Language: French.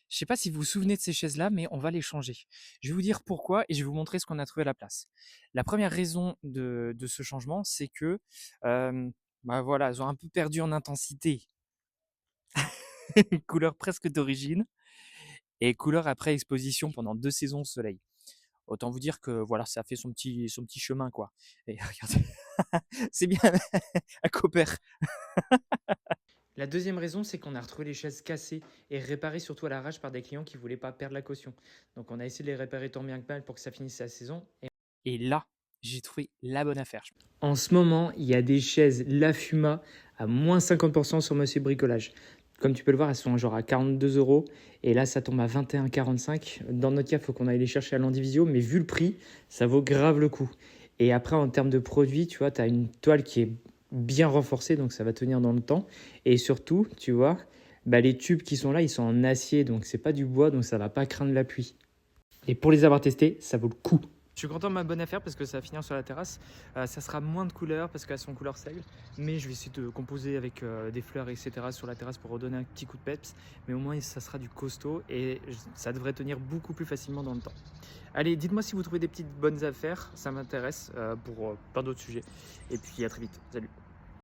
Je sais pas si vous vous souvenez de ces chaises-là, mais on va les changer. Je vais vous dire pourquoi et je vais vous montrer ce qu'on a trouvé à la place. La première raison de ce changement, c'est que, bah voilà, elles ont un peu perdu en intensité. Couleur presque d'origine et couleur après exposition pendant 2 saisons au soleil. Autant vous dire que voilà, ça a fait son petit chemin, quoi. Et regardez, c'est bien à Cooper. La deuxième raison, c'est qu'on a retrouvé les chaises cassées et réparées surtout à l'arrache par des clients qui voulaient pas perdre la caution. Donc on a essayé de les réparer tant bien que mal pour que ça finisse la saison. Et là, j'ai trouvé la bonne affaire. En ce moment, il y a des chaises La Fuma à moins 50% sur Monsieur Bricolage. Comme tu peux le voir, elles sont genre à 42 euros. Et là, ça tombe à 21,45. Dans notre cas, il faut qu'on aille les chercher à l'Andivisio. Mais vu le prix, ça vaut grave le coup. Et après, en termes de produits, tu vois, tu as une toile qui est bien renforcée. Donc, ça va tenir dans le temps. Et surtout, tu vois, bah, les tubes qui sont là, ils sont en acier. Donc, c'est pas du bois. Donc, ça va pas craindre la pluie. Et pour les avoir testés, ça vaut le coup. Je suis content de ma bonne affaire parce que ça va finir sur la terrasse. Ça sera moins de couleurs parce qu'elles sont couleur seigle. Mais je vais essayer de composer avec des fleurs, etc. sur la terrasse pour redonner un petit coup de peps. Mais au moins, ça sera du costaud et ça devrait tenir beaucoup plus facilement dans le temps. Allez, dites-moi si vous trouvez des petites bonnes affaires. Ça m'intéresse pour plein d'autres sujets. Et puis à très vite. Salut.